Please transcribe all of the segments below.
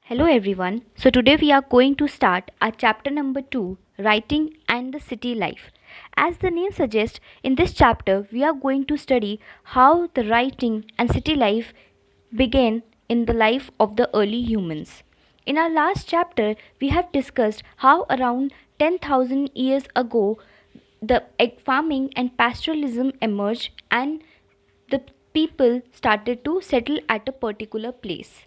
Hello everyone. So today we are going to start our chapter number 2, Writing and the City Life. As the name suggests, in this chapter we are going to study how the writing and city life began in the life of the early humans. In our last chapter, we have discussed how around 10,000 years ago the egg farming and pastoralism emerged and the people started to settle at a particular place.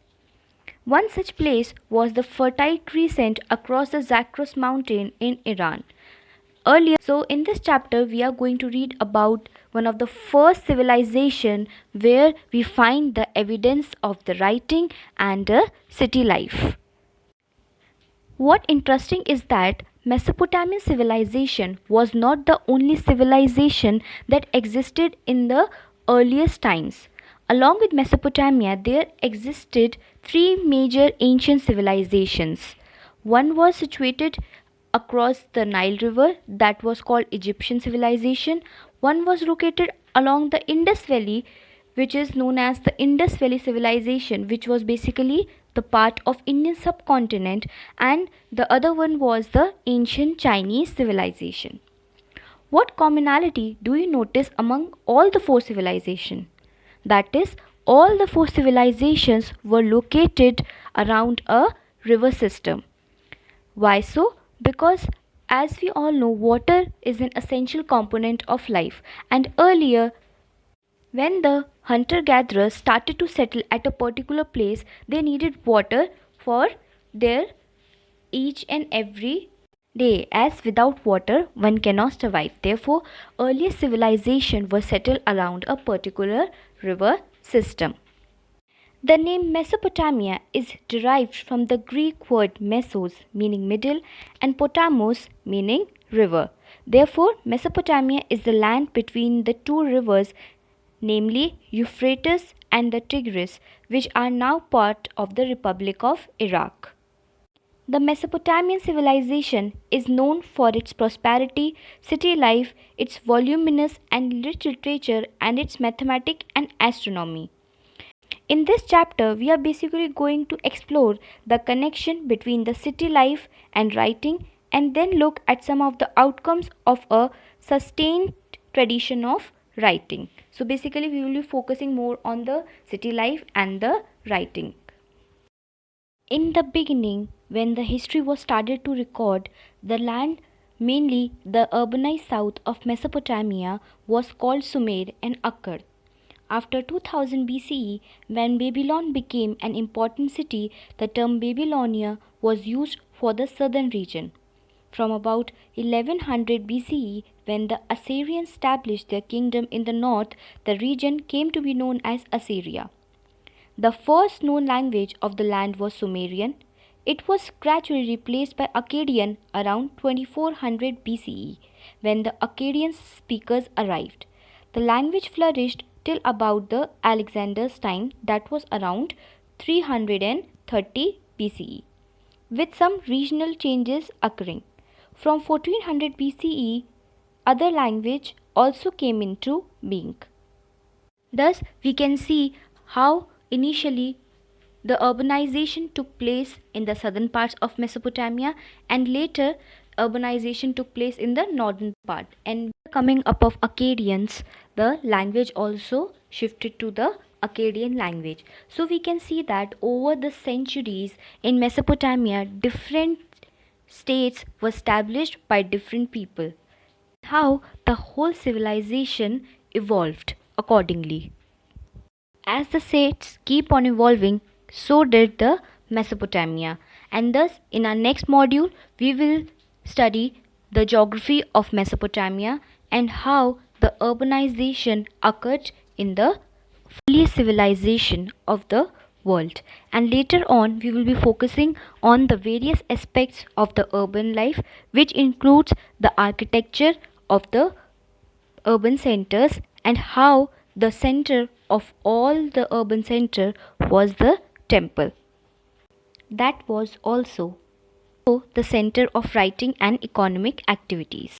One such place was the fertile crescent across the Zagros mountain in Iran. In this chapter, we are going to read about one of the first civilization where we find the evidence of the writing and the city life. What interesting is that Mesopotamian civilization was not the only civilization that existed in the earliest times. Along with Mesopotamia, there existed three major ancient civilizations. One was situated across the Nile River, that was called Egyptian civilization. One was located along the Indus Valley, which is known as the Indus Valley civilization, which was basically the part of Indian subcontinent, and the other one was the ancient Chinese civilization. What commonality do you notice among all the four civilizations? That is, all the four civilizations were located around a river system. Why so? Because as we all know, water is an essential component of life, and earlier, when the hunter gatherers started to settle at a particular place, they needed water for their each and every day, as without water one cannot survive. Therefore, earlier civilization was settled around a particular river system. The name Mesopotamia is derived from the Greek word mesos, meaning middle, and potamos, meaning river. Therefore, Mesopotamia is the land between the two rivers, namely Euphrates and the Tigris, which are now part of the Republic of Iraq. The Mesopotamian civilization is known for its prosperity, city life, its voluminous and rich literature, and its mathematics and astronomy. In this chapter, we are basically going to explore the connection between the city life and writing and then look at some of the outcomes of a sustained tradition of writing. So, basically, we will be focusing more on the city life and the writing. In the beginning, when the history was started to record, the land, mainly the urbanized south of Mesopotamia, was called Sumer and Akkad. After 2000 BCE, when Babylon became an important city, the term Babylonia was used for the southern region. From about 1100 BCE, when the Assyrians established their kingdom in the north, the region came to be known as Assyria. The first known language of the land was Sumerian. It was gradually replaced by Akkadian around 2400 BCE, when the Akkadian speakers arrived. The language flourished till about the Alexander's time, that was around 330 BCE, with some regional changes occurring. From 1400 BCE, other language also came into being. Thus, we can see how initially the urbanization took place in the southern parts of Mesopotamia, and later urbanization took place in the northern part. And with the coming up of Akkadians, the language also shifted to the Akkadian language. So we can see that over the centuries in Mesopotamia, different states were established by different people. How the whole civilization evolved accordingly. As the states keep on evolving, so did the Mesopotamia. And thus, in our next module, we will study the geography of Mesopotamia and how the urbanization occurred in the earliest civilization of the world. And later on, we will be focusing on the various aspects of the urban life, which includes the architecture of the urban centers and how the center of all the urban center was the temple. That was also the center of writing and economic activities.